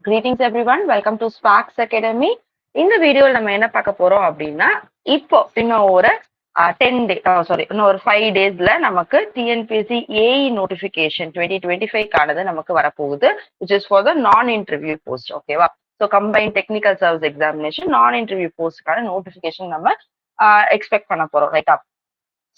Greetings everyone, welcome to Sparks Academy. இந்த வீடியோல நம்ம என்ன பார்க்க போறோம் அப்படின்னா, இப்போ இன்னும் ஒரு 5 டேஸ்ல நமக்கு டிஎன்பிஎஸ்சி ஏஇ நோட்டிபிகேஷன் 2025 நமக்கு வரப்போகுது, which is for the non-interview post. ஓகேவா? So combined technical service examination non interview போஸ்ட்கான நோட்டிபிகேஷன் நம்ம எக்ஸ்பெக்ட் பண்ண போறோம், ரைட்டா?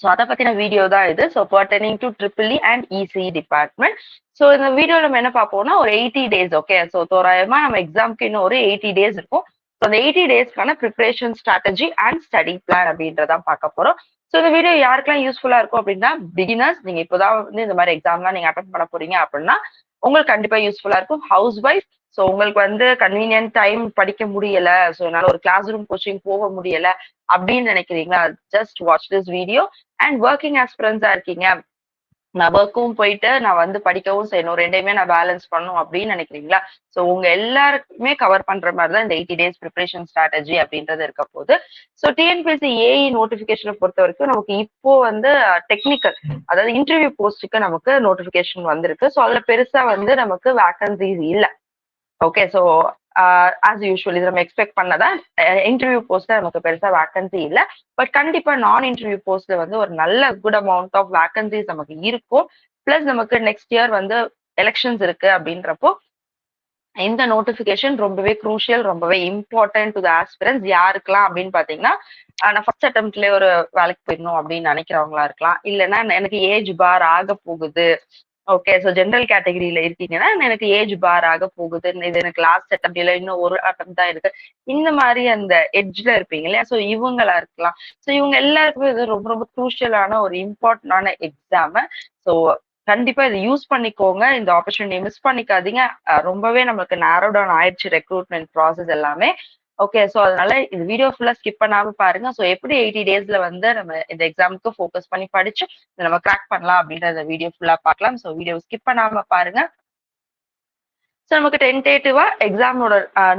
ஸோ அதை பத்தின வீடியோ தான் இது. So pertaining to triple and ECE department. So இந்த வீடியோ நம்ம என்ன பார்ப்போம்னா, ஒரு 80 டேஸ், ஓகே. ஸோ தோராயமா நம்ம எக்ஸாம்க்கு இன்னும் ஒரு 80 டேஸ் இருக்கும். ஸோ அந்த 80 டேஸ்க்கான preparation strategy and study plan அப்படின்றதான் பார்க்க போறோம். ஸோ இந்த வீடியோ யாருக்கெல்லாம் யூஸ்ஃபுல்லா இருக்கும் அப்படின்னா, பிகினர்ஸ், நீங்க இப்போதான் வந்து இந்த மாதிரி எக்ஸாம்லாம் நீங்க அட்டன் பண்ண போறீங்க அப்படின்னா உங்களுக்கு கண்டிப்பா யூஸ்ஃபுல்லா இருக்கும். ஹவுஸ் ஒய்ஃப், ஸோ உங்களுக்கு வந்து கன்வீனியன்ட் டைம் படிக்க முடியல, ஸோ என்னால ஒரு கிளாஸ் ரூம் கோச்சிங் போக முடியல அப்படின்னு நினைக்கிறீங்களா, just watch this video. And working ஆஸ்பிரன்ஸா இருக்கீங்க, நான் ஒர்க்கும் போயிட்டு நான் வந்து படிக்கவும் செய்யணும், ரெண்டையுமே நான் பேலன்ஸ் பண்ணணும் அப்படின்னு நினைக்கிறீங்களா, ஸோ உங்க எல்லாருக்குமே கவர் பண்ற மாதிரி தான் இந்த 80 டேஸ் ப்ரிப்பரேஷன் ஸ்ட்ராட்டஜி அப்படின்றது இருக்க போகுது. ஸோ டிஎன்பிஎஸ்சி ஏஇ நோட்டிபிகேஷனை பொறுத்த வரைக்கும் நமக்கு இப்போ வந்து டெக்னிக்கல், அதாவது இன்டர்வியூ போஸ்ட்டுக்கு நமக்கு நோட்டிபிகேஷன் வந்திருக்கு. ஸோ அதுல பெருசா வந்து நமக்கு வேகன்சிஸ் இல்லை. ஓகே, ஸோ ஆஸ் யூஸ்வல் இது நம்ம எக்ஸ்பெக்ட் பண்ணதான். இன்டர்வியூ போஸ்ட்ல நமக்கு பெருசா வேகன்சி இல்லை, பட் கண்டிப்பா நான் இன்டர்வியூ போஸ்ட்ல வந்து ஒரு நல்ல குட் அமௌண்ட் ஆஃப் வேகன்சிஸ் நமக்கு இருக்கும். பிளஸ் நமக்கு நெக்ஸ்ட் இயர் வந்து எலெக்ஷன்ஸ் இருக்கு அப்படின்றப்போ இந்த நோட்டிபிகேஷன் ரொம்பவே குரூஷியல், ரொம்பவே இம்பார்ட்டன்ட் டு த ஆஸ்பிரன்ஸ். யாருக்கெல்லாம் அப்படின்னு பாத்தீங்கன்னா, நான் ஃபர்ஸ்ட் அட்டம்ப்ட்லயே ஒரு வேலைக்கு போயிடணும் அப்படின்னு நினைக்கிறவங்களா இருக்கலாம். இல்லைன்னா எனக்கு ஏஜ் பார் ஆக போகுது, ஓகே. ஸோ ஜென்ரல் கேட்டகரியில இருக்கீங்கன்னா எனக்கு ஏஜ் பார் ஆக போகுது, இது எனக்கு லாஸ்ட் அட்டம் இல்லை, இன்னும் ஒரு அட்டம் தான் இருக்கு, இந்த மாதிரி அந்த எட்ஜ்ல இருப்பீங்க இல்லையா, ஸோ இவங்களா இருக்கலாம். ஸோ இவங்க எல்லாருக்குமே இது ரொம்ப ரொம்ப குரூஷியலான ஒரு இம்பார்ட்டன்டான எக்ஸாம். ஸோ கண்டிப்பா இதை யூஸ் பண்ணிக்கோங்க, இந்த ஆப்பர்ச்சுனிட்டியை மிஸ் பண்ணிக்காதீங்க. ரொம்பவே நமக்கு நேரோ டவுன் ஆயிடுச்சு ரெக்ரூட்மெண்ட் ப்ராசஸ் எல்லாமே. ஓகே, ஸோ அதனால இந்த வீடியோ ஃபுல்லா ஸ்கிப் பண்ணாம பாருங்க. ஸோ எப்படி 80 டேஸ்ல வந்து நம்ம இந்த எக்ஸாமுக்கு ஃபோக்கஸ் பண்ணி படிச்சு நம்ம கிராக் பண்ணலாம் அப்படின்ற வீடியோ ஃபுல்லா பார்க்கலாம். ஸோ வீடியோ ஸ்கிப் பண்ணாம பாருங்க. ஸோ நமக்கு டென்டேட்டிவா எக்ஸாமோட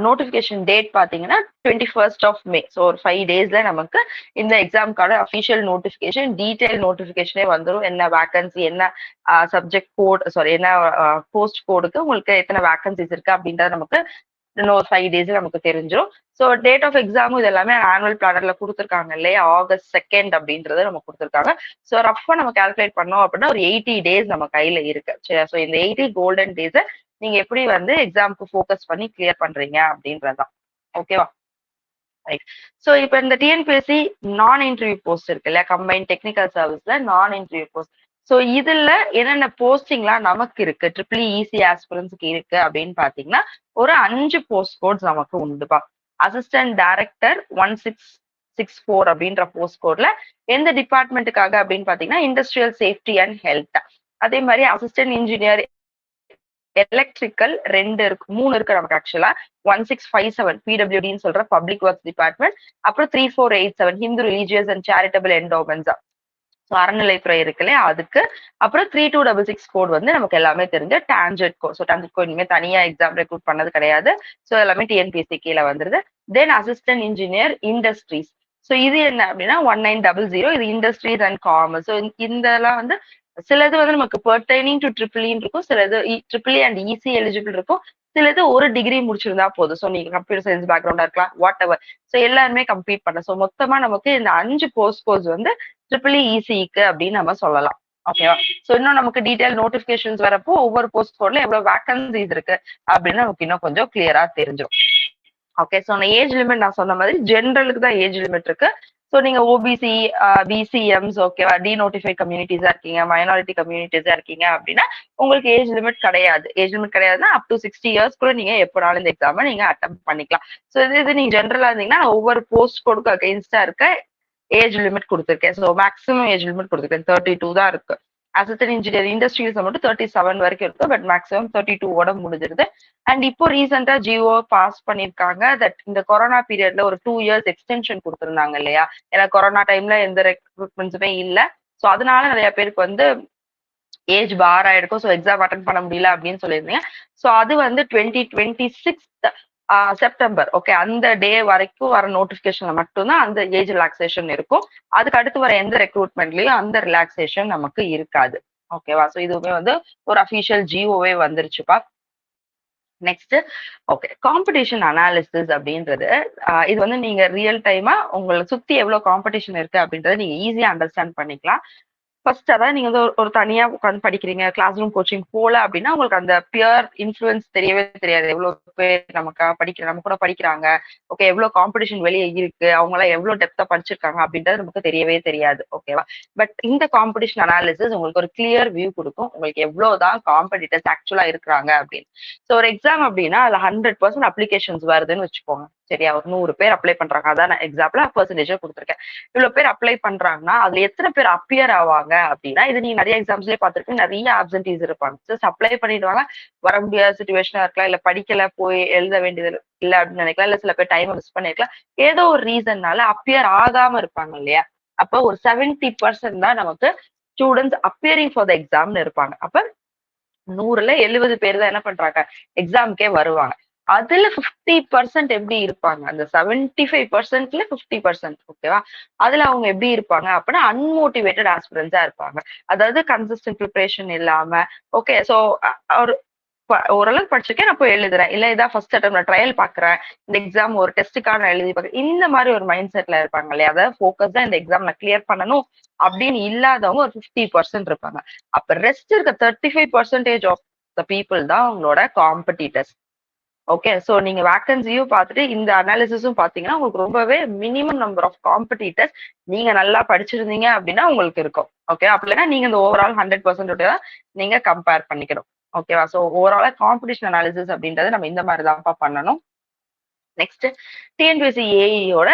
நோட்டிபிகேஷன் டேட் பாத்தீங்கன்னா 21st of May. ஸோ ஒரு 5 டேஸ்ல நமக்கு இந்த எக்ஸாமுக்கான அஃபிஷியல் நோட்டிபிகேஷன், டீடைல் நோட்டிபிகேஷனே வந்துடும். என்ன வேகன்சி, என்ன சப்ஜெக்ட் கோட், சாரி என்ன போஸ்ட் கோடுக்கு உங்களுக்கு எத்தனை வேகன்சிஸ் இருக்கு அப்படின்றது நமக்கு இன்னும் ஒரு 5 டேஸ் நமக்கு தெரிஞ்சிடும். ஸோ டேட் ஆஃப் எக்ஸாமும் இது எல்லாமே ஆனுவல் பிளானர்ல கொடுத்துருக்காங்க இல்லையா, August 2 அப்படின்றது நம்ம கொடுத்துருக்காங்க. ஸோ ரஃபா நம்ம கால்குலேட் பண்ணோம் அப்படின்னா ஒரு 80 டேஸ் நம்ம கையில இருக்கு. சரி, ஸோ இந்த 80 கோல்டன் டேஸ் நீங்க எப்படி வந்து எக்ஸாமுக்கு ஃபோக்கஸ் பண்ணி கிளியர் பண்றீங்க அப்படின்றதுதான். ஓகேவா? ரைட். ஸோ இப்போ இந்த டிஎன்பிஎஸ்சி நான் இன்டர்வியூ போஸ்ட் இருக்கு இல்லையா, கம்பைன் டெக்னிக்கல் சர்வீஸ்ல நான் இன்டர்வியூ போஸ்ட். ஸோ இதுல என்னென்ன போஸ்டிங்லாம் நமக்கு இருக்கு, ட்ரிபிள் இசி ஆஸ்பிரன்ஸுக்கு இருக்கு அப்படின்னு பாத்தீங்கன்னா ஒரு 5 போஸ்ட் கோட்ஸ் நமக்கு உண்டுப்பா. அசிஸ்டன்ட் டைரக்டர் 1664 அப்படின்ற போஸ்ட் கோட்ல எந்த டிபார்ட்மெண்ட்டுக்காக அப்படின்னு பாத்தீங்கன்னா இண்டஸ்ட்ரியல் சேஃப்டி அண்ட் ஹெல்த். அதே மாதிரி அசிஸ்டன்ட் இன்ஜினியர் எலக்ட்ரிக்கல் 3 இருக்கு நமக்கு. ஆக்சுவலா 1657 பிடபிள்யூடின்னு சொல்ற பப்ளிக் ஒர்க்ஸ் டிபார்ட்மெண்ட். அப்புறம் 3487 Hindu religious and charitable endowments, so அறநிலைத்துறை இருக்குல்ல அதுக்கு. அப்புறம் 3266 கோட் வந்து நமக்கு எல்லாமே தெரிஞ்ச டான்ஜெட் கோட். ஸோ டான்ஜெட் கோட் இனிமேல் தனியா எக்ஸாம் ரெக்ரூட் பண்ணது கிடையாது. ஸோ எல்லாமே டிஎன்பிஎஸ்சி கீழே வந்துருது. தென் அசிஸ்டன்ட் இன்ஜினியர் இண்டஸ்ட்ரீஸ். ஸோ இது என்ன அப்படின்னா 1900, இது இண்டஸ்ட்ரீஸ் அண்ட் காமர்ஸ். ஸோ இதெல்லாம் வந்து சிலது வந்து நமக்கு பெர்டைனிங் டு ட்ரிபிள்இன்னு இருக்கும், சிலது ட்ரிபிள் அண்ட் இசி எலிஜிபிள் இருக்கும், சிலது ஒரு டிகிரி முடிச்சிருந்தா போதும். ஸோ நீங்க கம்ப்யூட்டர் சயின்ஸ் பேக்ரவுண்டா இருக்கலாம், வாட் எவர். ஸோ எல்லாருமே கம்ப்ளீட் பண்ண. ஸோ மொத்தமா நமக்கு இந்த 5 போஸ்ட் கோர்ஸ் வந்து ட்ரிபிள் இசிக்கு அப்படின்னு நம்ம சொல்லலாம். ஓகேவா? ஸோ இன்னும் நமக்கு டீடைல் நோட்டிபிகேஷன்ஸ் வரப்போ ஒவ்வொரு போஸ்ட் கோட்ல எவ்வளவு வேகன்சிஸ் இருக்கு அப்படின்னு நமக்கு இன்னும் கொஞ்சம் கிளியரா தெரிஞ்சிடும். ஓகே, ஸோ அந்த ஏஜ் லிமிட் நான் சொன்ன மாதிரி ஜென்ரலுக்கு தான் ஏஜ் லிமிட் இருக்கு. ஸோ நீங்க ஓபிசி, பிசிஎம்ஸ், ஓகேவா, டிநோட்டிஃபைட் கம்யூனிட்டிஸா இருக்கீங்க, மைனாரிட்டி கம்யூனிட்டிஸா இருக்கீங்க அப்படின்னா உங்களுக்கு ஏஜ் லிமிட் கிடையாது. ஏஜ் லிமிட் கிடையாதுன்னா அப் டு 60 இயர்ஸ் கூட நீங்க எப்போனாலும் இந்த எக்ஸாமை நீங்க அட்டம் பண்ணிக்கலாம். ஸோ இது நீங்க ஜென்ரலா இருந்தீங்கன்னா ஒவ்வொரு போஸ்ட் கோடுக்கு அகைன்ஸ்டா இருக்க ஏஜ் லிமிட் கொடுத்துருக்கேன். ஸோ மேக்ஸிமம் ஏஜ் லிமிட் கொடுத்துருக்கேன் 32 தான் இருக்கு. அசிஸ்டன்ட் இன்ஜினியர் இண்டஸ்ட்ரீஸ் மட்டும் 37 வரைக்கும் இருக்கு, பட் மேக்ஸிமம் 32 முடிஞ்சிருது. அண்ட் இப்போ ரீசெண்டா ஜியோ பாஸ் பண்ணிருக்காங்க தட் இந்த கொரோனா பீரியட்ல ஒரு 2 இயர்ஸ் எக்ஸ்டென்ஷன் கொடுத்துருந்தாங்க இல்லையா, ஏன்னா கொரோனா டைம்ல எந்த ரெக்ரூட்மெண்ட்ஸுமே இல்லை. ஸோ அதனால நிறைய பேருக்கு வந்து ஏஜ் பார் ஆயிருக்கும், ஸோ எக்ஸாம் அட்டன் பண்ண முடியல அப்படின்னு சொல்லியிருந்தீங்க. ஸோ அது வந்து 2026 செப்டம்பர், ஓகே, அந்த டே வரைக்கும் வர நோட்டிபிகேஷன்ல மட்டும்தான் அந்த ஏஜ் ரிலாக்ஸேஷன் இருக்கும். அதுக்கு அடுத்து வர எந்த ரெக்ரூட்மெண்ட்லயும் அந்த ரிலாக்ஸேஷன் நமக்கு இருக்காது. ஓகேவா? ஸோ இதுவுமே வந்து ஒரு அபிஷியல் ஜிஓவே வந்துருச்சுப்பா. நெக்ஸ்ட் ஓகே காம்படிஷன் அனாலிசிஸ் அப்படின்றது இது வந்து நீங்க ரியல் டைமா உங்களை சுத்தி எவ்வளவு காம்படிஷன் இருக்கு அப்படின்றத நீங்க ஈஸியா அண்டர்ஸ்டாண்ட் பண்ணிக்கலாம். ஃபர்ஸ்ட் அதான் நீங்க வந்து ஒரு தனியா உட்காந்து படிக்கிறீங்க, கிளாஸ் ரூம் கோச்சிங் போல அப்படின்னா உங்களுக்கு அந்த பியர் இன்ஃப்ளூயன்ஸ் தெரியவே தெரியாது. எவ்வளவு பேர் நம்ம கூட படிக்கிறாங்க, ஓகே எவ்வளவு காம்படிஷன் வெளியே இருக்கு, அவங்க எல்லாம் எவ்வளவு டெப்தா படிச்சிருக்காங்க அப்படின்றது நமக்கு தெரியவே தெரியாது. ஓகேவா? பட் இந்த காம்படிஷன் அனாலிசிஸ் உங்களுக்கு ஒரு கிளியர் வியூ கொடுக்கும், உங்களுக்கு எவ்வளவுதான் காம்படிட்டர்ஸ் ஆக்சுவலா இருக்கிறாங்க அப்படின்னு. ஸோ ஒரு எக்ஸாம் அப்படின்னா அதுல 100% அப்ளிகேஷன்ஸ் வருதுன்னு வச்சுக்கோங்க. சரியா? ஒரு 100 பேர் அப்ளை பண்றாங்க, அதான் நான் எக்ஸாம்பிள் பெர்சன்டேஜா கொடுத்துருக்கேன். இவ்வளவு பேர் அப்ளை பண்றாங்கன்னா அதுல எத்தனை பேர் அப்பியர் ஆவாங்க அப்படின்னா, இது நீங்க நிறைய எக்ஸாம்ஸ்லயே பார்த்திருப்பீங்க, நிறைய ஆப்சன்டீஸ் இருப்பாங்க. ஜஸ்ட் அப்ளை பண்ணிடுவாங்க, வர முடியாத சுச்சுவேஷனா இருக்கலாம், இல்ல படிக்கல, போய் எழுத வேண்டியது இல்ல அப்படின்னு நினைக்கலாம், இல்ல சில பேர் டைம் மிஸ் பண்ணிருக்கலாம், ஏதோ ஒரு ரீசன்னால அப்பியர் ஆகாம இருப்பாங்க இல்லையா? அப்ப ஒரு 70% தான் நமக்கு ஸ்டூடெண்ட்ஸ் அப்பியரிங் ஃபார் த எக்ஸாம்னு இருப்பாங்க. அப்ப 100ல 70 பேர் தான் என்ன பண்றாங்க, எக்ஸாமுக்கே வருவாங்க. அதுல 50% எப்படி இருப்பாங்க, அந்த 75%ல 50%, ஓகேவா? அதுல அவங்க எப்படி இருப்பாங்க அப்படின்னா அன்மோட்டிவேட்டட் ஆஸ்பிரன்ஸா இருப்பாங்க. அதாவது கன்சிஸ்டன்ட் ப்ரிப்பரேஷன் இல்லாம, ஓகே சோ ஒரு ஓரளவுக்கு படிச்சிருக்கேன், நான் போய் எழுதுறேன், இல்ல இதான் ஃபர்ஸ்ட் அட்டம் நான் ட்ரையல் பாக்குறேன், இந்த எக்ஸாம் ஒரு டெஸ்ட்டுக்காக நான் எழுதி பாக்குறேன், இந்த மாதிரி ஒரு மைண்ட் செட்ல இருப்பாங்க இல்லையா? அதாவது ஃபோக்கஸ்டா இந்த எக்ஸாம் நான் கிளியர் பண்ணணும் அப்படின்னு இல்லாதவங்க ஒரு 50% இருப்பாங்க. அப்ப ரெஸ்ட் இருக்க 35% ஆஃப் த பீப்புள் தான் உங்களோட காம்படிட்டர்ஸ். ஓகே சோ நீங்க வேக்கன்சியும் பார்த்துட்டு இந்த அனாலிசிஸும் பாத்தீங்கன்னா உங்களுக்கு ரொம்பவே மினிமம் நம்பர் ஆஃப் காம்படிட்டர்ஸ் நீங்க நல்லா படிச்சிருந்தீங்க அப்படின்னா உங்களுக்கு இருக்கும். ஓகே அப்படின்னா நீங்க இந்த ஓவரால் 100% தான் நீங்க கம்பேர் பண்ணிக்கணும். ஓகேவா? சோ ஓவராலா காம்படிஷன் அனாலிசிஸ் அப்படின்றது நம்ம இந்த மாதிரி தான்ப்பா பண்ணணும். நெக்ஸ்ட் டிஎன்பிஎஸ்சி ஏஇயோட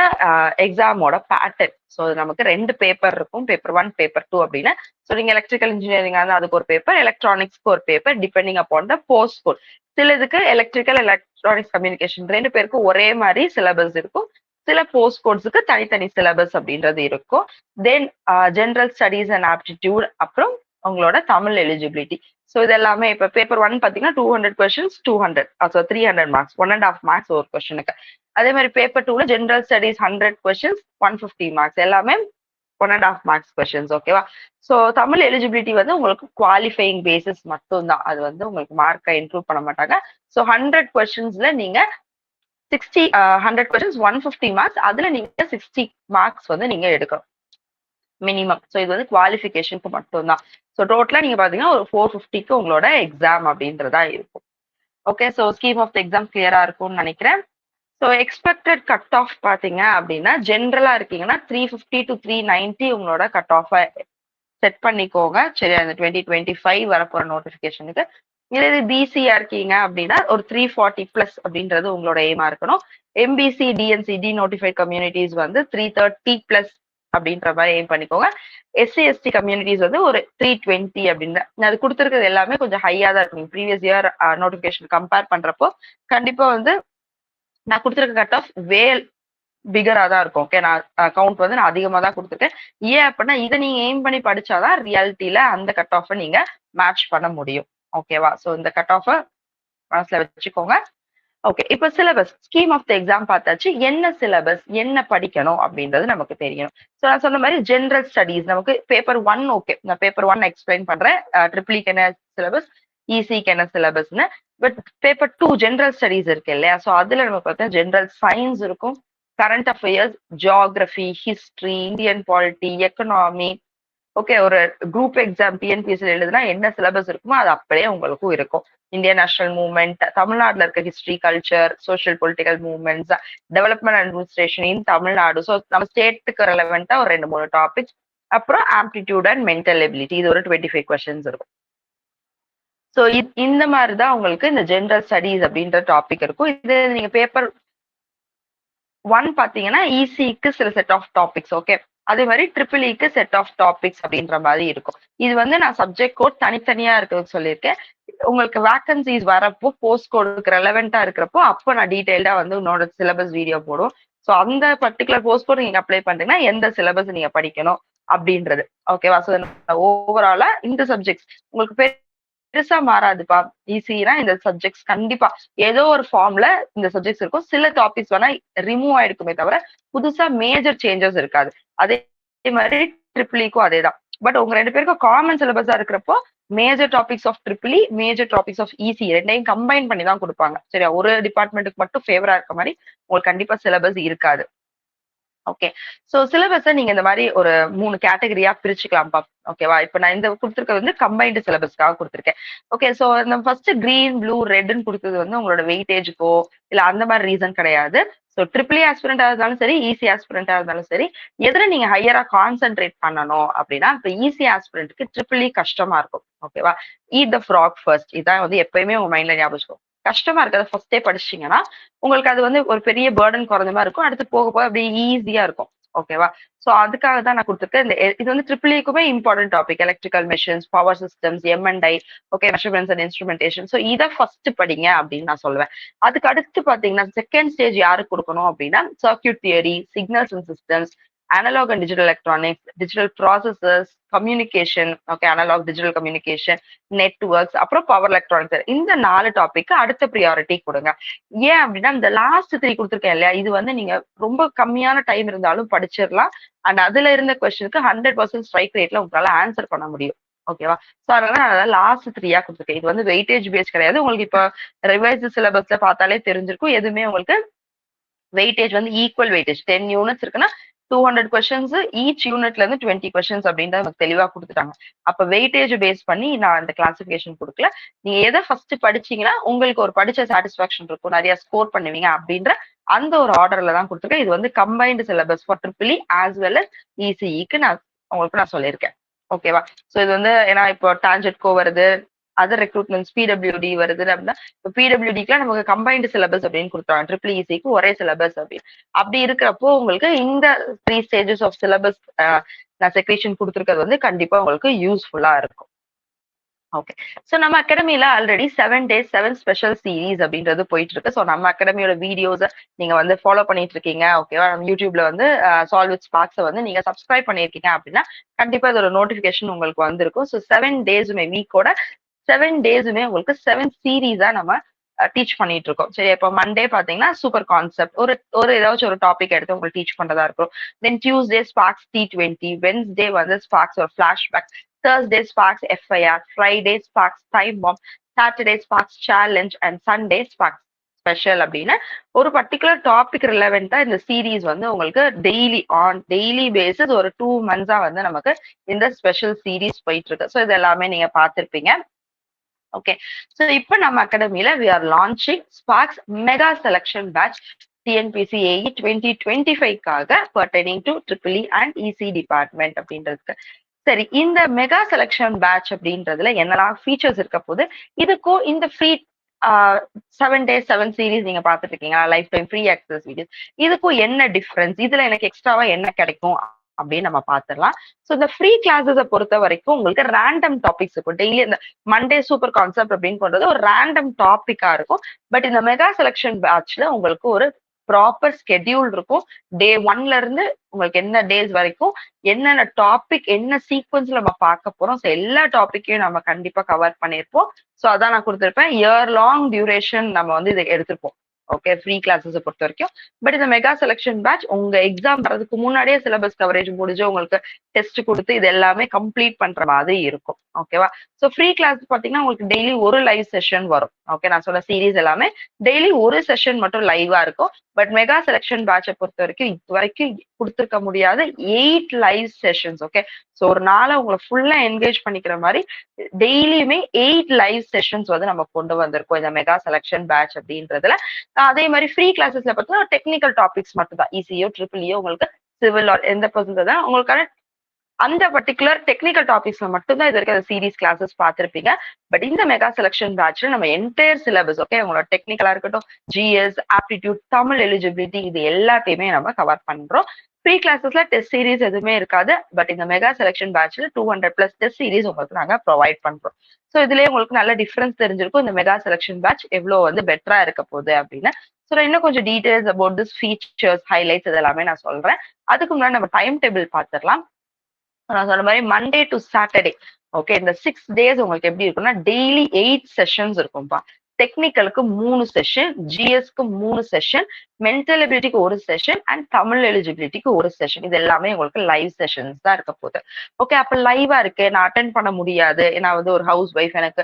எக்ஸாமோட பேட்டர்ன். ஸோ நமக்கு 2 பேப்பர் இருக்கும், பேப்பர் 1 பேப்பர் 2 அப்படின்னு. ஸோ நீங்க எலக்ட்ரிக்கல் இன்ஜினியரிங் அதுக்கு ஒரு பேப்பர், எலக்ட்ரானிக்ஸ்க்கு ஒரு paper, depending upon the post code. சில இதுக்கு எலக்ட்ரிக்கல் எலக்ட்ரானிக்ஸ் கம்யூனிகேஷன் 2 பேருக்கும் ஒரே மாதிரி சிலபஸ் இருக்கும், சில போஸ்ட் கோட்ஸுக்கு தனித்தனி சிலபஸ் அப்படின்றது இருக்கும். தென் ஜென்ரல் ஸ்டடீஸ் அண்ட் ஆப்டிடியூட், அப்புறம் உங்களோட தமிழ் எலிஜிபிலிட்டி. ஸோ இது எல்லாமே இப்ப பேப்பர் 1 பாத்தீங்கன்னா 200 கொஸ்டின்ஸ் 200, ஸோ 300 மார்க்ஸ், 1.5 மார்க்ஸ் ஒரு கொஸ்டினுக்கு. அதே மாதிரி பேப்பர் 2ல ஜென்ரல் ஸ்டடீஸ் 100 கொஸ்டின்ஸ் 150 மார்க்ஸ், எல்லாமே 1.5 மார்க்ஸ் கொஸ்டின்ஸ். ஓகேவா? ஸோ தமிழ் எலிஜிபிலிட்டி வந்து உங்களுக்கு குவாலிஃபைங் பேசிஸ் மட்டும் தான், அது வந்து உங்களுக்கு மார்க்கை இன்க்ளூட் பண்ண மாட்டாங்க. ஸோ 100 கொஸ்டின்ஸ்ல நீங்க 100 கொஸ்டின்ஸ் 150 மார்க்ஸ், அதுல நீங்க 60 மார்க்ஸ் வந்து நீங்க எடுக்கணும் மினிமம். ஸோ இது வந்து குவாலிஃபிகேஷனுக்கு மட்டும் தான். ஸோ டோட்டலா நீங்க பாத்தீங்கன்னா ஒரு 450க்கு உங்களோட எக்ஸாம் அப்படின்றதா இருக்கும். Okay so scheme of the exam கிளியரா இருக்கும்னு நினைக்கிறேன். ஸோ எக்ஸ்பெக்டட் கட் ஆஃப் பாத்தீங்க அப்படின்னா ஜென்ரலா இருக்கீங்கன்னா 350 to 390 உங்களோட கட் ஆஃப் செட் பண்ணிக்கோங்க. சரி, அந்த 2025 வரப்போற நோட்டிபிகேஷனுக்கு. இதே பிசியா இருக்கீங்க அப்படின்னா ஒரு 340 பிளஸ் அப்படின்றது உங்களோட எய்மா இருக்கணும். MBC DNC denotified communities வந்து 330 பிளஸ் அப்படின்ற மாதிரி எய்ம் பண்ணிக்கோங்க. எஸ்சி எஸ்டி கம்யூனிட்டிஸ் வந்து ஒரு 320 அப்படின்னு. அது கொடுத்துருக்கிறது எல்லாமே கொஞ்சம் ஹையா தான் இருக்கும். ப்ரீவியஸ் இயர் நோட்டிபிகேஷன் கம்பேர் பண்றப்போ கண்டிப்பா வந்து நான் கொடுத்துருக்க கட் ஆஃப் வேல் பிகரா தான் இருக்கும். ஓகே, நான் கவுண்ட் வந்து நான் அதிகமா தான் கொடுத்துருக்கேன். ஏன் அப்படின்னா இதை நீங்க எய்ம் பண்ணி படிச்சாதான் ரியாலிட்டியில அந்த கட் ஆஃப் நீங்க மேட்ச் பண்ண முடியும். ஓகேவா? சோ இந்த கட் ஆஃப் மனசுல வச்சுக்கோங்க. ஓகே, இப்ப syllabus scheme of the exam பார்த்தாச்சு. என்ன சிலபஸ், என்ன படிக்கணும் அப்படின்றது நமக்கு தெரியணும். ஸோ நான் சொன்ன மாதிரி ஜென்ரல் ஸ்டடீஸ் நமக்கு பேப்பர் 1 ஓகே, நான் பேப்பர் 1 எக்ஸ்பிளைன் பண்றேன். ட்ரிபிள்இக்கு என்ன சிலபஸ், இசிக்கு என்ன சிலபஸ்ன்னு. பட் பேப்பர் 2 ஜென்ரல் ஸ்டடீஸ் இருக்கு இல்லையா? ஸோ அதுல நம்ம பார்த்தா ஜென்ரல் சயின்ஸ் இருக்கும், current affairs, geography, history, Indian polity, economy. Okay, ஒரு குரூப் எக்ஸாம் டிஎன்பிஎஸ்சியில் எழுதுனா என்ன சிலபஸ் இருக்குமோ அது அப்படியே உங்களுக்கும் இருக்கும். இந்தியன் நேஷனல் மூவ்மெண்ட், தமிழ்நாட்டில் இருக்க history, culture, social political movements, development administration இன் தமிழ்நாடு. ஸோ நம்ம ஸ்டேட்டுக்கு ரெலவெண்டா ஒரு 2-3 டாபிக்ஸ். அப்புறம் ஆப்டிடியூட் அண்ட் மென்டல் எபிலிட்டி, இது ஒரு 25 கொஸ்டின்ஸ் இருக்கும். ஸோ இந்த மாதிரி தான் உங்களுக்கு இந்த ஜென்ரல் ஸ்டடீஸ் அப்படின்ற டாபிக் இருக்கும். இது நீங்க பேப்பர் 1 பாத்தீங்கன்னா இசிக்கு சில செட் ஆஃப் டாபிக்ஸ். ஓகே, அதே மாதிரி ட்ரிபிள்இக்கு செட் ஆஃப் டாபிக்ஸ் அப்படின்ற மாதிரி இருக்கும். இது வந்து நான் சப்ஜெக்ட் கோட் தனித்தனியா இருக்கிறது சொல்லியிருக்கேன். உங்களுக்கு வேக்கன்சிஸ் வரப்போ போஸ்ட் கோடுக்கு ரெலவெண்டா இருக்கிறப்போ அப்போ நான் டீடைல்டா வந்து உன்னோட சிலபஸ் வீடியோ போடுவோம். ஸோ அந்த பர்டிகுலர் போஸ்ட் கோட் நீங்க அப்ளை பண்றீங்கன்னா எந்த சிலபஸ் நீங்க படிக்கணும் அப்படின்றது. ஓகேவா? ஸோ ஓவராலா இந்த சப்ஜெக்ட்ஸ் உங்களுக்கு பெருசா மாறாதுப்பா. ஈஸியா இந்த சப்ஜெக்ட்ஸ் கண்டிப்பா ஏதோ ஒரு ஃபார்ம்ல இந்த சப்ஜெக்ட்ஸ் இருக்கும். சில டாபிக்ஸ் வேணா ரிமூவ் ஆயிருக்குமே தவிர புதுசா மேஜர் சேஞ்சஸ் இருக்காது. அதே மாதிரி ட்ரிபிள்இக்கும் அதேதான். பட் உங்க 2 பேருக்கும் காமன் சிலபஸா இருக்கிறப்போ major topics of triple E, major topics of EC ரெண்டையும் கம்பைன் பண்ணி தான் கொடுப்பாங்க. சரியா, ஒரு டிபார்ட்மெண்ட்டுக்கு மட்டும் ஃபேவரா இருக்க மாதிரி உங்களுக்கு கண்டிப்பா சிலபஸ் இருக்காது. ஓகே, சோ சிலபஸை நீங்க இந்த மாதிரி ஒரு 3 கேட்டகரியா பிரிச்சுக்கலாம்ப்பா. ஓகேவா, இப்ப நான் இந்த கொடுத்துருக்கிறது வந்து கம்பைன்டு சிலபஸ்க்காக கொடுத்துருக்கேன். ஓகே, சோ இந்த ஃபர்ஸ்ட் கிரீன் ப்ளூ ரெட்னு கொடுத்தது வந்து உங்களோட வெயிட்டேஜுக்கோ இல்ல அந்த மாதிரி ரீசன் கிடையாது. ஸோ ட்ரிபிள் ஆஸ்பிரண்டா இருந்தாலும் சரி, ஈஸி ஆஸ்பிரண்டா இருந்தாலும் சரி, எதுல நீங்க ஹையரா கான்சென்ட்ரேட் பண்ணணும் அப்படின்னா, இப்ப ஈஸி ஆஸ்பிரண்ட்க்கு ட்ரிபிள் கஷ்டமா இருக்கும். ஓகேவா, ஈட் த ஃப்ராக் ஃபர்ஸ்ட், இதான் வந்து எப்பயுமே உங்க மைண்ட்ல ஞாபகம். கஷ்டமா இருக்கிறத ஃபர்ஸ்டே படிச்சிங்கன்னா உங்களுக்கு அது வந்து ஒரு பெரிய பேர்டன் குறைஞ்ச மாதிரி இருக்கும். அடுத்து போக போக அப்படியே ஈஸியா இருக்கும். ஓகேவா, சோ அதுக்காக தான் நான் கொடுத்துருக்கேன். இந்த இது வந்து ட்ரிபிள் இக்குமே important topic. Electrical machines, power systems, M N I, okay, measurements and instrumentation. So இதை ஃபர்ஸ்ட் படிங்க அப்படின்னு நான் சொல்லுவேன். அதுக்கு அடுத்து பாத்தீங்கன்னா செகண்ட் ஸ்டேஜ் யாருக்கு கொடுக்கணும் அப்படின்னா, circuit theory, signals and systems, analog and digital electronics, digital processes, communication, okay, analog digital communication, networks, அப்புறம் பவர் எலக்ட்ரானிக்ஸ். இந்த 4 டாபிக் அடுத்த ப்ரியாரிட்டி கொடுங்க. ஏன் அப்படின்னா இந்த லாஸ்ட் 3 கொடுத்துருக்கேன் இல்லையா, இது வந்து நீங்க ரொம்ப கம்மியான டைம் இருந்தாலும் படிச்சிடலாம். அண்ட் அதுல இருந்த கொஸ்டினுக்கு 100% ஸ்ட்ரைக் ரேட்ல உங்களால ஆன்சர் பண்ண முடியும். ஓகேவா, சோ அதனால நான் லாஸ்ட் 3 கொடுத்துருக்கேன். இது வந்து வெயிட்டேஜ் பேஸ் கிடையாது. உங்களுக்கு இப்ப ரிவைஸ் சிலபஸ்ல பார்த்தாலே தெரிஞ்சிருக்கும். எதுவுமே உங்களுக்கு வெயிட்டேஜ் வந்து ஈக்குவல் வெயிட்டேஜ் 10 யூனிட்ஸ் இருக்குன்னா 200 கொஸ்டின்ஸ், ஈச் யூனிட்ல இருந்து 20 கொஸ்டின்ஸ் அப்படின்றத நமக்கு தெளிவா கொடுத்துட்டாங்க. அப்ப வெயிட்டேஜ் பேஸ் பண்ணி நான் இந்த கிளாசிபிகேஷன் கொடுக்கல. நீங்க எதை ஃபர்ஸ்ட் படிச்சீங்கன்னா உங்களுக்கு ஒரு படிச்ச சாட்டிஸ்பாக்சன் இருக்கும், நிறைய ஸ்கோர் பண்ணுவீங்க அப்படின்ற அந்த ஒரு ஆர்டர்ல தான் கொடுத்துருக்கேன். இது வந்து combined syllabus for triple as well as இசிஇக்கு நான் உங்களுக்கு நான் சொல்லியிருக்கேன். ஓகேவா, சோ இது வந்து ஏன்னா இப்போ டான்ஜெட்கோ வருது, அதர் ரெக்ரூட்மெண்ட்ஸ் பிடபிள்யூடி வருது அப்படின்னா, இப்போ பிடபிள்யூடிக்குலாம் நமக்கு கம்பைன்டு சிலபஸ் அப்படின்னு கொடுத்துருவாங்க. ட்ரிபிள் இசிக்கு ஒரே சிலபஸ் அப்படின்னு. அப்படி இருக்கிறப்போ உங்களுக்கு இந்த 3 ஸ்டேஜஸ் ஆஃப் சிலபஸ் நான் செக்ரேஷன் கொடுத்துருக்கிறது வந்து கண்டிப்பா உங்களுக்கு யூஸ்ஃபுல்லா இருக்கும். ஓகே, சோ நம்ம அகாடமில ஆல்ரெடி 7 days 7 ஸ்பெஷல் சீரீஸ் அப்படின்றது போயிட்டு இருக்கு. சோ நம்ம அகாடமியோட வீடியோஸ் நீங்க வந்து ஃபாலோ பண்ணிட்டு இருக்கீங்க. ஓகேவா, நம்ம யூடியூப்ல வந்து சால்வ் வித் ஸ்பார்க்ஸ் வந்து நீங்க சப்ஸ்கிரைப் பண்ணிருக்கீங்க அப்படின்னா கண்டிப்பா இதோட நோட்டிபிகேஷன் உங்களுக்கு வந்திருக்கும். ஸோ 7 டேஸுமே வீக்கோட 7 டேஸுமே உங்களுக்கு 7 சீரீஸா நம்ம டீச் பண்ணிட்டு இருக்கோம். சரி, இப்போ மண்டே பாத்தீங்கன்னா சூப்பர் கான்செப்ட் ஒரு ஒரு ஏதாச்சும் ஒரு டாபிக் எடுத்து உங்களுக்கு டீச் பண்றதா இருக்கும். Then Tuesday Sparks T20, Wednesday வந்து ஸ்பார்க்ஸ் ஒரு flashback, Thursday Sparks FIR, Friday Sparks Time Bomb, Saturday Sparks Challenge and Sunday Sparks special அப்படின்னு ஒரு பர்டிகுலர் டாபிக் ரிலவெண்டா இந்த சீரீஸ் வந்து உங்களுக்கு டெய்லி பேசிஸ் ஒரு 2 months வந்து நமக்கு இந்த ஸ்பெஷல் சீரீஸ் போயிட்டு இருக்கு. ஸோ இது எல்லாமே நீங்க பார்த்திருப்பீங்க. ஓகே, ஸோ இப்போ நம்ம அகாடமியில we are launching Sparks mega selection batch TNPSC AE 2025க்காக pertaining to triple E and EC department அப்படின்றதுக்கு. சரி, இந்த மெகா செலக்ஷன் பேட்ச் அப்படின்றதுல என்னெல்லாம் ஃபீச்சர்ஸ் இருக்க போது, இதுக்கும் இந்த ஃப்ரீ 7 days 7 சீரீஸ் நீங்க பார்த்துட்டு இருக்கீங்களா, life time free access videos, இதுக்கும் என்ன டிஃபரன்ஸ், இதுல எனக்கு எக்ஸ்ட்ராவா என்ன கிடைக்கும் அப்படின்னு நம்ம பார்த்துடலாம். ஸோ இந்த ஃப்ரீ கிளாஸஸை பொறுத்த வரைக்கும் உங்களுக்கு ரேண்டம் டாபிக்ஸ் இருக்கும். டெய்லி இந்த மண்டே சூப்பர் கான்செப்ட் அப்படின்னு போன்றது ஒரு ரேண்டம் டாபிக்கா இருக்கும். பட் இந்த மெகா செலக்ஷன் பேட்ச்ல உங்களுக்கு ஒரு ப்ராப்பர் ஸ்கெடியூல் இருக்கும். டே 1ல இருந்து உங்களுக்கு என்ன டேஸ் வரைக்கும் என்னென்ன டாபிக் என்ன சீக்வன்ஸ்ல நம்ம பார்க்க போறோம். ஸோ எல்லா டாபிக்கையும் நம்ம கண்டிப்பா கவர் பண்ணியிருப்போம். ஸோ அதான் நான் கொடுத்துருப்பேன். இயர் லாங் டியூரேஷன் நம்ம வந்து இதை எடுத்திருப்போம். ஓகே, ஃப்ரீ கிளாஸஸ் பொறுத்த வரைக்கும். பட் இந்த மெகா செலக்ஷன் பேட்ச் உங்க எக்ஸாம் வர்றதுக்கு முன்னாடியே சிலபஸ் கவரேஜ் முடிஞ்சு உங்களுக்கு டெஸ்ட் கொடுத்து இது எல்லாமே கம்ப்ளீட் பண்ற மாதிரி இருக்கும். ஓகேவா, ஸோ ஃப்ரீ கிளாஸ் பாத்தீங்கன்னா உங்களுக்கு டெய்லி ஒரு லைவ் செஷன் வரும். ஓகே, நான் சொன்ன சீரீஸ் எல்லாமே டெய்லி ஒரு செஷன் மட்டும் லைவா இருக்கும். பட் மெகா செலக்ஷன் பேட்சை பொறுத்த வரைக்கும் இது வரைக்கும் கொடுத்துருக்க முடியாத 8 லைவ் செஷன்ஸ். ஓகே, ஸோ ஒரு நாளை உங்களை ஃபுல்லா என்கேஜ் பண்ணிக்கிற மாதிரி டெய்லியுமே 8 லைவ் செஷன்ஸ் வந்து நம்ம கொண்டு வந்திருக்கோம் இந்த மெகா செலக்ஷன் பேட்ச் அப்படின்றதுல. அதே மாதிரி ஃப்ரீ கிளாஸஸ்ல பார்த்தீங்கன்னா டெக்னிக்கல் டாபிக்ஸ் மட்டும் தான், இசியோ ட்ரிபிள்இயோ உங்களுக்கு சிவில் எந்த பர்சன்ட் தான் உங்களுக்கான அந்த பர்டிகுலர் டெக்னிக்கல் டாபிக்ஸ்ல மட்டும்தான் இது வரைக்கும் சீரீஸ் கிளாஸஸ் பார்த்திருப்பீங்க. பட் இந்த மெகா செலக்ஷன் பேட்ச்ல நம்ம என்டையர் சிலபஸ், ஓகே, உங்களோட டெக்னிக்கலா இருக்கட்டும், ஜிஎஸ், ஆப்டிடியூட், தமிழ் எலிஜிபிலிட்டி, இது எல்லாத்தையுமே நம்ம கவர் பண்றோம். ஃப்ரீ கிளாஸஸ்ல டெஸ்ட் சீரீஸ் எதுவுமே இருக்காது. பட் இந்த மெகா செலக்ஷன் பேட்ச்ல 200+ டெஸ்ட் சீரீஸ் உங்களுக்கு நாங்க ப்ரொவைட் பண்றோம். ஸோ இதுலயே உங்களுக்கு நல்ல டிஃபரன்ஸ் தெரிஞ்சிருக்கும் இந்த மெகா செலக்ஷன் பேட்ச் எவ்வளவு வந்து பெட்டரா இருக்க போகுது அப்படின்னு. ஸோ இன்னும் கொஞ்சம் details about this features, highlights இதெல்லாமே நான் சொல்றேன். அதுக்கு முன்னாடி நம்ம டைம் டேபிள் பார்த்துடலாம். நான் சொன்ன மாதிரி மண்டே டு சாட்டர்டே, ஓகே, இந்த 6 days உங்களுக்கு எப்படி இருக்கும்னா டெய்லி 8 செஷன்ஸ் இருக்கும்பா. டெக்னிக்கலுக்கு 3 செஷன், ஜிஎஸ்க்கு 3 செஷன், மென்டல் எபிலிட்டிக்கு ஒரு செஷன் அண்ட் தமிழ் எலிஜிபிலிட்டிக்கு ஒரு செஷன். இது எல்லாமே உங்களுக்கு லைவ் செஷன்ஸ் தான் இருக்க போகுது. ஓகே, அப்ப லைவா இருக்கு, நான் அட்டென்ட் பண்ண முடியாது, நான் வந்து ஒரு ஹவுஸ் ஒய்ஃப், எனக்கு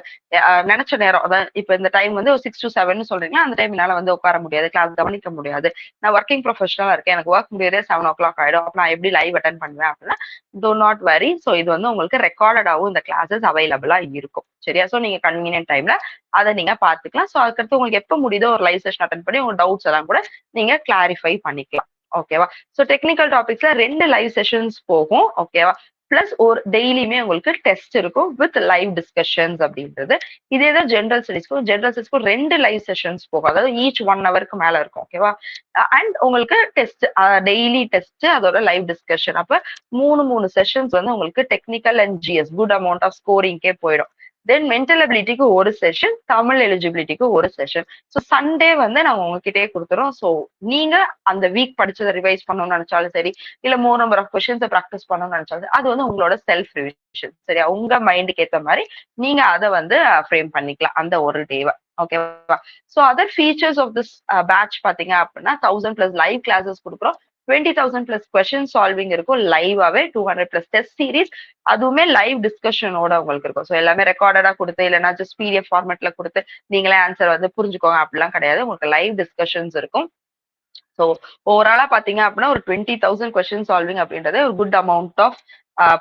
நினைச்ச நேரம், அதான் இப்ப இந்த டைம் வந்து 6 to 7 சொல்றீங்களா, அந்த டைம் என்னால வந்து உட்கார முடியாது, கிளாஸ் கவனிக்க முடியாது, நான் ஒர்க்கிங் ப்ரொஃபஷனலா இருக்கேன், எனக்கு ஒர்க் முடியாதே 7 o'clock ஆயிடும், அப்ப நான் எப்படி லைவ் அட்டன் பண்ணுவேன் அப்படின்னா, டோ நாட் வரி. ஸோ இது வந்து உங்களுக்கு ரெக்கார்டடாகவும் இந்த கிளாஸஸ் அவைலபிளா இருக்கும். சரியா? ஸோ நீங்க கன்வீனியன்ட் டைம்ல அதை நீங்க பாத்துக்கலாம். ஸோ அதுக்கடுத்து உங்களுக்கு எப்ப முடியுதோ ஒரு லைவ் செஷன் அட்டன் பண்ணி உங்க டவுட்ஸ் எல்லாம் கூட நீங்க கிளாரிஃபை பண்ணிக்கலாம். ஓகேவா? ஸோ டெக்னிக்கல் டாபிக்ஸ்ல 2 லைவ் செஷன்ஸ் போகும். ஓகேவா? பிளஸ் ஒரு டெய்லியுமே உங்களுக்கு டெஸ்ட் இருக்கும் வித் லைவ் டிஸ்கஷன்ஸ் அப்படின்றது. இதே தான் ஜென்ரல் ஸ்டடிஸ்க்கும் 2 லைவ் செஷன்ஸ் போகும். அதாவது ஈச் 1 ஹவருக்கு மேல இருக்கும். ஓகேவா? அண்ட் உங்களுக்கு டெஸ்ட், டெய்லி டெஸ்ட், அதோட லைவ் டிஸ்கஷன். அப்ப 3 செஷன்ஸ் வந்து உங்களுக்கு technical and GS good amount of ஸ்கோரிங்கே போயிடும். தென் மென்டல் எபிலிட்டிக்கு ஒரு செஷன், தமிழ் எலிஜிபிலிட்டிக்கு ஒரு செஷன். ஸோ சண்டே வந்து நாங்க உங்ககிட்டயே கொடுத்துறோம். ஸோ நீங்க அந்த வீக் படிச்சதை ரிவைஸ் பண்ணணும்னு நினைச்சாலும் சரி, இல்ல மோர் நம்பர் ஆஃப் கொஸ்டின்ஸை ப்ராக்டிஸ் பண்ணணும்னு நினைச்சாலும் அது வந்து உங்களோட செல்ஃப் ரிவிஷன். சரியா? உங்க மைண்டுக்கு ஏற்ற மாதிரி நீங்க அதை வந்து ஃப்ரேம் பண்ணிக்கலாம் அந்த ஒரு டேவை. ஓகேவா? So other features of this batch பாத்தீங்க அப்படின்னா 1000+ லைவ் கிளாஸஸ் கொடுக்குறோம். 20,000+ கொஸ்டின் சால்விங் இருக்கும் லைவாவே. 200+ டெஸ்ட் சீரீஸ், அதுவுமே லைவ் டிஸ்கஷனோட உங்களுக்கு இருக்கும். ஸோ எல்லாமே ரெக்கார்டடா கொடுத்து, இல்லைன்னா ஜஸ்ட் பிடிஎஃப் ஃபார்மேட்ல கொடுத்து நீங்களே ஆன்சர் வந்து புரிஞ்சுக்கோங்க அப்படிலாம் கிடையாது. உங்களுக்கு லைவ் டிஸ்கஷன்ஸ் இருக்கும். ஸோ ஓவராலா பாத்தீங்க அப்படின்னா ஒரு 20,000 கொஸ்டின் சால்விங் அப்படின்றது ஒரு குட் அமௌண்ட் ஆஃப்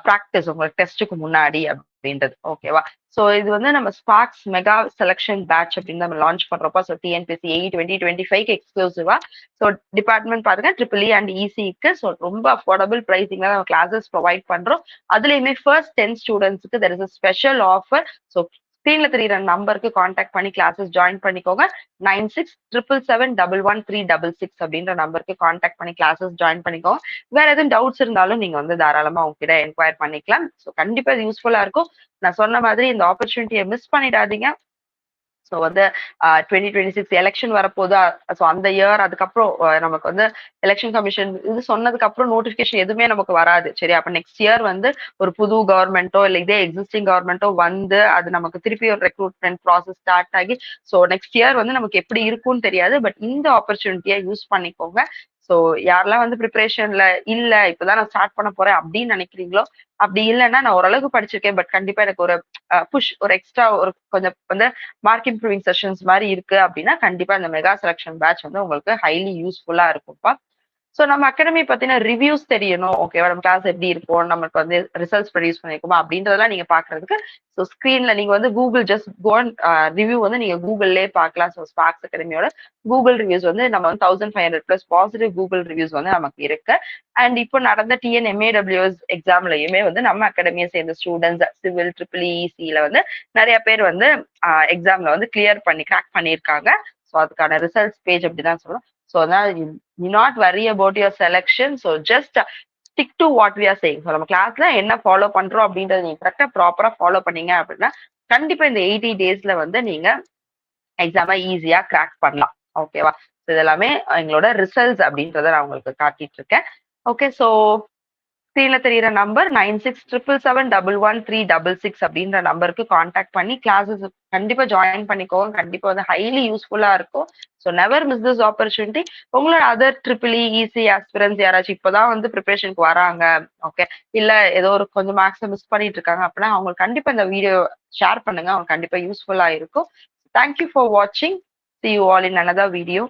ப்ராக்டிஸ் உங்களுக்கு டெஸ்ட்டுக்கு முன்னாடி அப்படின்றது. ஓகேவா? ஸோ இது வந்து நம்ம ஸ்பார்க்ஸ் மெகா செலக்ஷன் பேட்ச் அப்படின்னு நம்ம லான்ச் பண்றப்போ, ஸோ டிஎன்பிஎஸ்சி 2025 எக்ஸ்க்ளூசிவா. ஸோ டிபார்ட்மெண்ட் பாருங்க ட்ரிபிள் இ அண்ட் இசிக்கு. ஸோ ரொம்ப அஃபோர்டபுள் பிரைசிங்ல நம்ம கிளாஸஸ் ப்ரொவைட் பண்றோம். அதுலயுமே ஃபர்ஸ்ட் 10 ஸ்டூடெண்ட்ஸ்க்கு there is a special offer. So ஸ்கிரீன்ல தெரியுற நம்பருக்கு கான்டாக்ட் பண்ணி கிளாஸஸ் ஜாயின் பண்ணிக்கோங்க. 9677711366 அப்படின்ற நம்பருக்கு கான்டாக்ட் பண்ணி கிளாஸஸ் ஜாயின் பண்ணிக்கோங்க. வேற எதுவும் டவுட்ஸ் இருந்தாலும் நீங்க வந்து தாராளமா உங்ககிட்ட என்கொயர் பண்ணிக்கலாம். ஸோ கண்டிப்பா இது யூஸ்ஃபுல்லா இருக்கும். நான் சொன்ன மாதிரி இந்த ஆப்பர்ச்சுனிட்டியை மிஸ் பண்ணிடாதீங்க. ஸோ வந்து 2026 எலெக்ஷன் வரப்போகுது. ஸோ அந்த இயர் அதுக்கப்புறம் நமக்கு வந்து எலெக்ஷன் கமிஷன் இது சொன்னதுக்கு அப்புறம் நோட்டிபிகேஷன் எதுவுமே நமக்கு வராது. சரி, அப்ப நெக்ஸ்ட் இயர் வந்து ஒரு புது கவர்மெண்ட்டோ இல்லை இதே எக்ஸிஸ்டிங் கவர்மெண்ட்டோ வந்து அது நமக்கு திருப்பி ஒரு ரெக்ரூட்மெண்ட் ப்ராசஸ் ஸ்டார்ட் ஆகி, ஸோ நெக்ஸ்ட் இயர் வந்து நமக்கு எப்படி இருக்கும்னு தெரியாது. பட் இந்த ஆப்பர்ச்சுனிட்டியை யூஸ் பண்ணிக்கோங்க. ஸோ யாரெல்லாம் வந்து ப்ரிப்பரேஷன்ல இல்ல, இப்பதான் நான் ஸ்டார்ட் பண்ண போறேன் அப்படின்னு நினைக்கிறீங்களோ, அப்படி இல்லைன்னா நான் ஓரளவுக்கு படிச்சிருக்கேன், பட் கண்டிப்பா எனக்கு ஒரு புஷ், ஒரு எக்ஸ்ட்ரா ஒரு கொஞ்சம் வந்து மார்க் இம்ப்ரூவிங் செஷன்ஸ் மாதிரி இருக்கு அப்படின்னா கண்டிப்பா இந்த மெகா செலக்ஷன் பேட்ச் வந்து உங்களுக்கு ஹைலி யூஸ்ஃபுல்லா இருக்கும்ப்பா. ஸோ நம்ம அகாடமி பத்தின ரிவ்யூஸ் தெரியணும். ஓகேவா? நம்ம கிளாஸ் எப்படி இருக்கும், நமக்கு வந்து ரிசல்ட்ஸ் ப்ரொடியூஸ் பண்ணிருக்குமா அப்படின்றதெல்லாம் நீங்க பாக்குறதுக்கு ஸோ ஸ்கிரீன்ல நீங்க வந்து கூகுள் ஜஸ்ட் கோன் ரிவ்யூ வந்து நீங்க கூகுள்லேயே பார்க்கலாம். ஸோ ஸ்பார்க்ஸ் அகாடமியோட கூகுள் ரிவ்யூஸ் வந்து நம்ம வந்து 1500+ பாசிட்டிவ் கூகுள் ரிவ்யூஸ் வந்து நமக்கு இருக்கு. அண்ட் இப்போ நடந்த டிஎன்எம்ஏடபிள்யூஎஸ் எக்ஸாம்லயுமே வந்து நம்ம அகாடமியை சேர்ந்த ஸ்டூடெண்ட்ஸ் சிவில் ட்ரிபிள் இசில வந்து நிறைய பேர் வந்து எக்ஸாம்ல வந்து கிளியர் பண்ணி கிராக் பண்ணியிருக்காங்க. ஸோ அதுக்கான ரிசல்ட்ஸ் பேஜ் அப்படிதான் சொல்லணும். ஸோ அதனால you not worry about your selection. So just stick to what we are saying. So நம்ம கிளாஸ்ல என்ன ஃபாலோ பண்றோம் அப்படின்றத நீங்க கரெக்டா ப்ராப்பரா ஃபாலோ பண்ணீங்க அப்படின்னா கண்டிப்பா இந்த 80 daysல வந்து நீங்க எக்ஸாமை ஈஸியா கிராக் பண்ணலாம். ஓகேவா? இது எல்லாமே எங்களோட ரிசல்ட்ஸ் அப்படின்றத நான் உங்களுக்கு காட்டிட்டு இருக்கேன். ஓகே, ஸோ ஸ்கிரீன்ல தெரியுற நம்பர் 9677711366 அப்படின்ற நம்பருக்கு கான்டாக்ட் பண்ணி கிளாஸஸ் கண்டிப்பா ஜாயின் பண்ணிக்கோங்க. கண்டிப்பா வந்து ஹைலி யூஸ்ஃபுல்லா இருக்கும். So never miss this opportunity. உங்களோட அதர் ட்ரிபிள் இசி ஆஸ்பிரன்ஸ் யாராச்சும் இப்பதான் வந்து ப்ரிப்பரேஷனுக்கு வராங்க, ஓகே, இல்ல ஏதோ ஒரு கொஞ்சம் மார்க்ஸ் மிஸ் பண்ணிட்டு இருக்காங்க அப்படின்னா அவங்களுக்கு கண்டிப்பா இந்த வீடியோ ஷேர் பண்ணுங்க. அவங்க கண்டிப்பா யூஸ்ஃபுல்லா இருக்கும். தேங்க்யூ ஃபார் வாட்சிங். See you all in another video.